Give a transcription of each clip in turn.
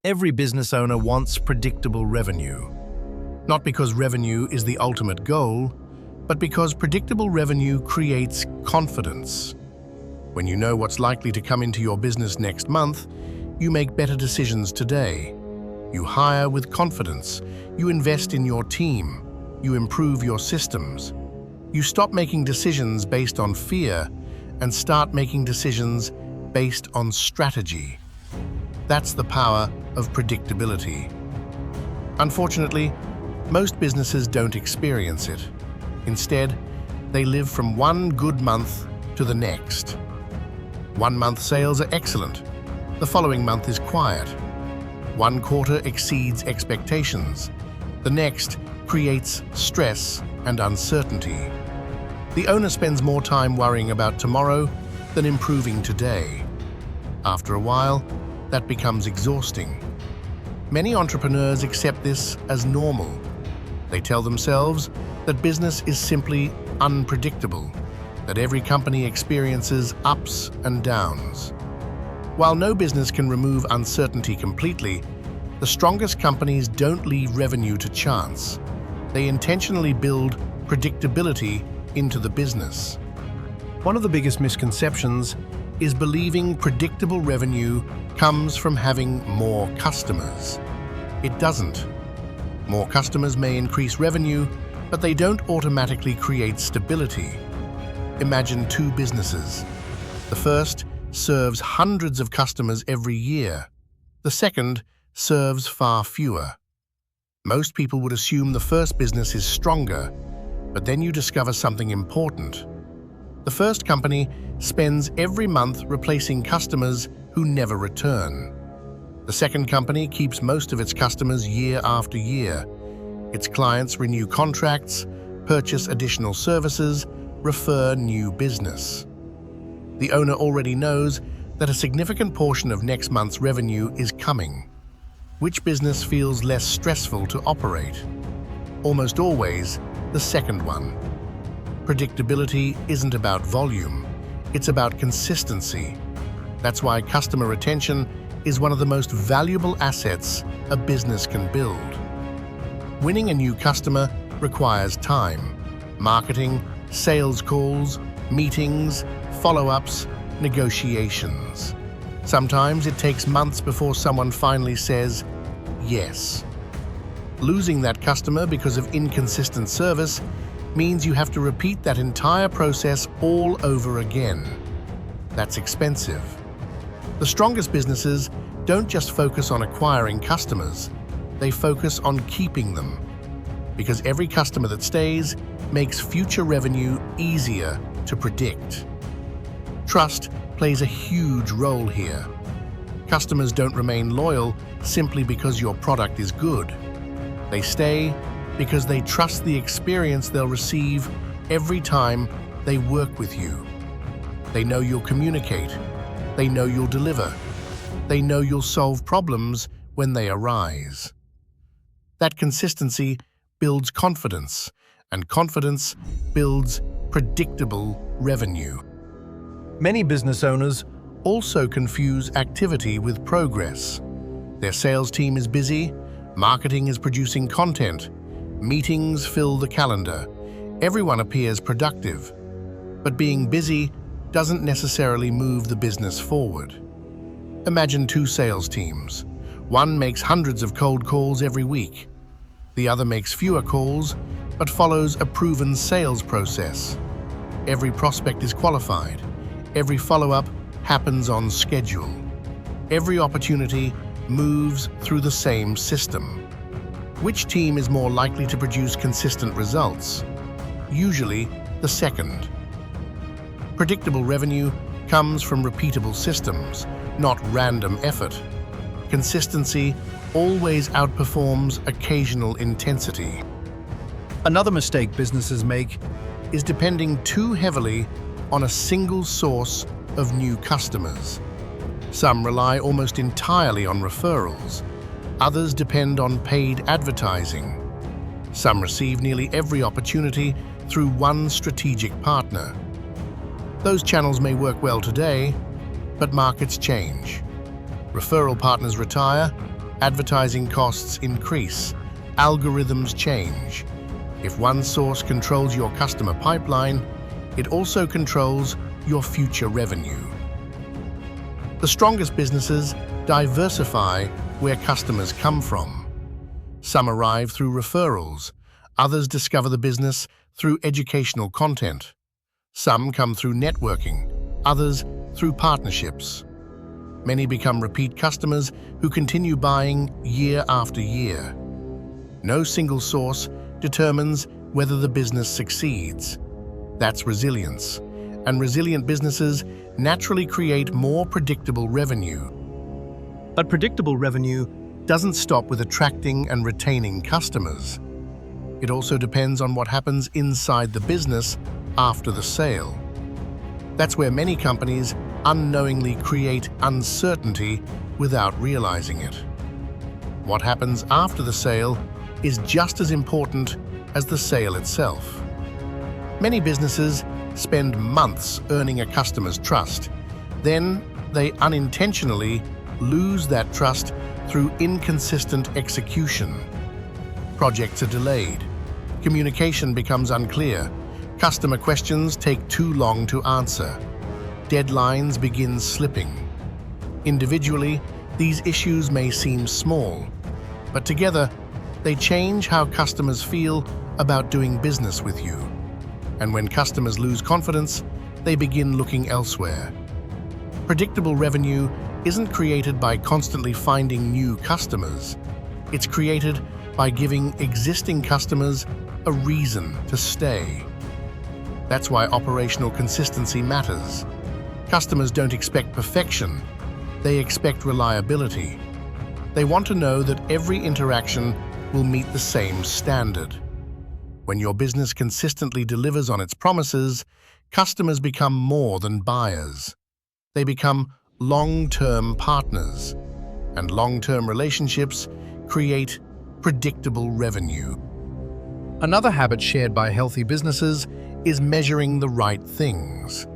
Every business owner wants predictable revenue. Not because revenue is the ultimate goal, but because predictable revenue creates confidence. When you know what's likely to come into your business next month, you make better decisions today. You hire with confidence. You invest in your team. You improve your systems. You stop making decisions based on fear and start making decisions based on strategy. That's the power of predictability. Unfortunately, most businesses don't experience it. Instead, they live from one good month to the next. 1 month sales are excellent. The following month is quiet. One quarter exceeds expectations. The next creates stress and uncertainty. The owner spends more time worrying about tomorrow than improving today. After a while, that becomes exhausting. Many entrepreneurs accept this as normal. They tell themselves that business is simply unpredictable, that every company experiences ups and downs. While no business can remove uncertainty completely, the strongest companies don't leave revenue to chance. They intentionally build predictability into the business. One of the biggest misconceptions is believing predictable revenue comes from having more customers. It doesn't. More customers may increase revenue, but they don't automatically create stability. Imagine two businesses. The first serves hundreds of customers every year. The second serves far fewer. Most people would assume the first business is stronger, but then you discover something important. The first company spends every month replacing customers who never return. The second company keeps most of its customers year after year. Its clients renew contracts, purchase additional services, refer new business. The owner already knows that a significant portion of next month's revenue is coming. Which business feels less stressful to operate? Almost always, the second one. Predictability isn't about volume, it's about consistency. That's why customer retention is one of the most valuable assets a business can build. Winning a new customer requires time, marketing, sales calls, meetings, follow-ups, negotiations. Sometimes it takes months before someone finally says yes. Losing that customer because of inconsistent service means you have to repeat that entire process all over again. That's expensive. The strongest businesses don't just focus on acquiring customers, they focus on keeping them. Because every customer that stays makes future revenue easier to predict. Trust plays a huge role here. Customers don't remain loyal simply because your product is good. They stay because they trust the experience they'll receive every time they work with you. They know you'll communicate. They know you'll deliver. They know you'll solve problems when they arise. That consistency builds confidence, and confidence builds predictable revenue. Many business owners also confuse activity with progress. Their sales team is busy, marketing is producing content, meetings fill the calendar. Everyone appears productive. But being busy doesn't necessarily move the business forward. Imagine two sales teams. One makes hundreds of cold calls every week. The other makes fewer calls, but follows a proven sales process. Every prospect is qualified. Every follow-up happens on schedule. Every opportunity moves through the same system. Which team is more likely to produce consistent results? Usually, the second. Predictable revenue comes from repeatable systems, not random effort. Consistency always outperforms occasional intensity. Another mistake businesses make is depending too heavily on a single source of new customers. Some rely almost entirely on referrals. Others depend on paid advertising. Some receive nearly every opportunity through one strategic partner. Those channels may work well today, but markets change. Referral partners retire, Advertising costs increase. Algorithms change. If one source controls your customer pipeline, it also controls your future revenue. The strongest businesses diversify where customers come from. Some arrive through referrals. Others discover the business through educational content. Some come through networking. Others through partnerships. Many become repeat customers who continue buying year after year. No single source determines whether the business succeeds. That's resilience. And resilient businesses naturally create more predictable revenue. But predictable revenue doesn't stop with attracting and retaining customers. It also depends on what happens inside the business after the sale. That's where many companies unknowingly create uncertainty without realizing it. What happens after the sale is just as important as the sale itself. Many businesses spend months earning a customer's trust. Then they unintentionally lose that trust through inconsistent execution. Projects are delayed. Communication becomes unclear. Customer questions take too long to answer. Deadlines begin slipping. Individually, these issues may seem small, but together, they change how customers feel about doing business with you. And when customers lose confidence, they begin looking elsewhere. Predictable revenue isn't created by constantly finding new customers. It's created by giving existing customers a reason to stay. That's why operational consistency matters. Customers don't expect perfection. They expect reliability. They want to know that every interaction will meet the same standard. When your business consistently delivers on its promises, customers become more than buyers. They become long-term partners, and long-term relationships create predictable revenue. Another habit shared by healthy businesses is measuring the right things.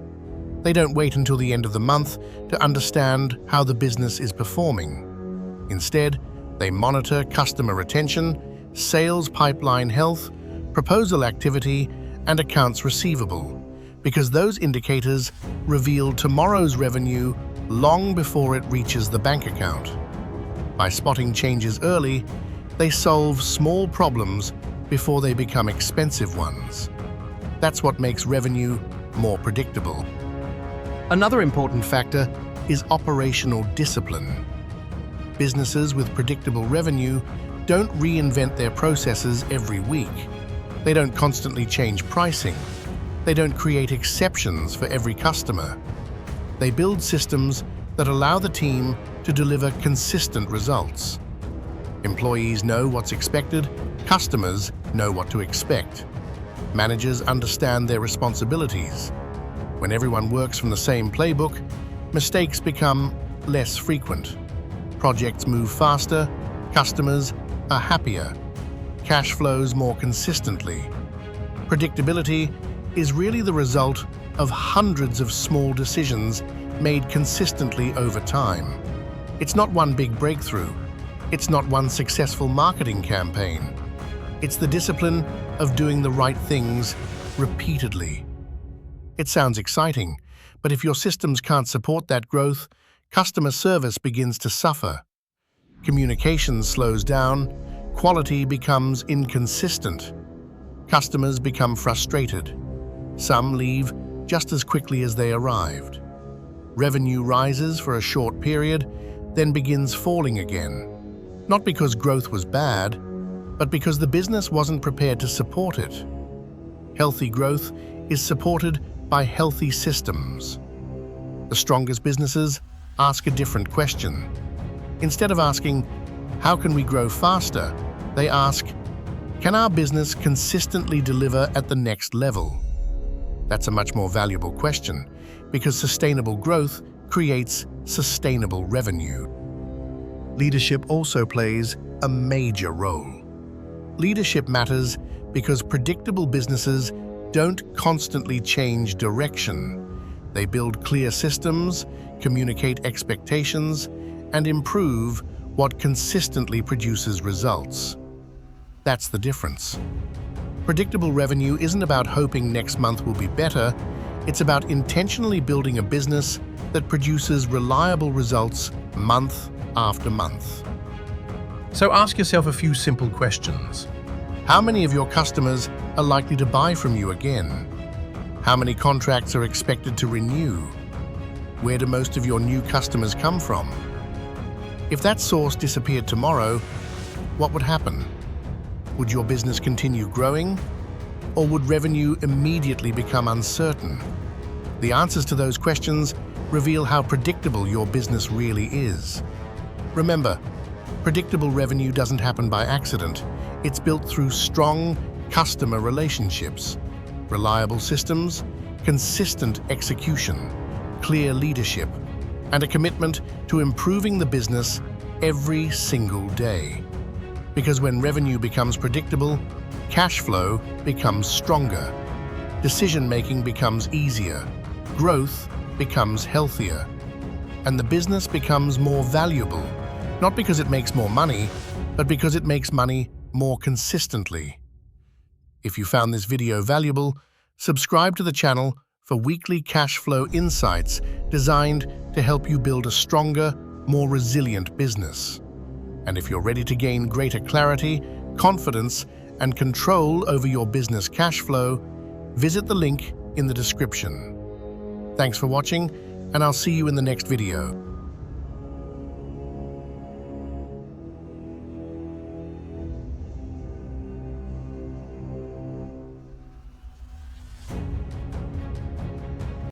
They don't wait until the end of the month to understand how the business is performing. Instead, they monitor customer retention, sales pipeline health, proposal activity, and accounts receivable, because those indicators reveal tomorrow's revenue long before it reaches the bank account. By spotting changes early, they solve small problems before they become expensive ones. That's what makes revenue more predictable. Another important factor is operational discipline. Businesses with predictable revenue don't reinvent their processes every week. They don't constantly change pricing. They don't create exceptions for every customer. They build systems that allow the team to deliver consistent results. Employees know what's expected, customers know what to expect. Managers understand their responsibilities. When everyone works from the same playbook, mistakes become less frequent. Projects move faster, customers are happier, cash flows more consistently. Predictability is really the result of hundreds of small decisions made consistently over time. It's not one big breakthrough. It's not one successful marketing campaign. It's the discipline of doing the right things repeatedly. It sounds exciting, but if your systems can't support that growth, customer service begins to suffer. Communication slows down, quality becomes inconsistent. Customers become frustrated. Some leave just as quickly as they arrived. Revenue rises for a short period, then begins falling again. Not because growth was bad, but because the business wasn't prepared to support it. Healthy growth is supported by healthy systems. The strongest businesses ask a different question. Instead of asking, how can we grow faster? They ask, can our business consistently deliver at the next level? That's a much more valuable question, because sustainable growth creates sustainable revenue. Leadership also plays a major role. Leadership matters because predictable businesses don't constantly change direction. They build clear systems, communicate expectations, and improve what consistently produces results. That's the difference. Predictable revenue isn't about hoping next month will be better, it's about intentionally building a business that produces reliable results month after month. So ask yourself a few simple questions. How many of your customers are likely to buy from you again? How many contracts are expected to renew? Where do most of your new customers come from? If that source disappeared tomorrow, what would happen? Would your business continue growing? Or would revenue immediately become uncertain? The answers to those questions reveal how predictable your business really is. Remember, predictable revenue doesn't happen by accident. It's built through strong customer relationships, reliable systems, consistent execution, clear leadership, and a commitment to improving the business every single day. Because when revenue becomes predictable, cash flow becomes stronger, decision-making becomes easier, growth becomes healthier, and the business becomes more valuable, not because it makes more money, but because it makes money more consistently. If you found this video valuable, subscribe to the channel for weekly cash flow insights designed to help you build a stronger, more resilient business. And if you're ready to gain greater clarity, confidence, and control over your business cash flow, visit the link in the description. Thanks for watching, and I'll see you in the next video.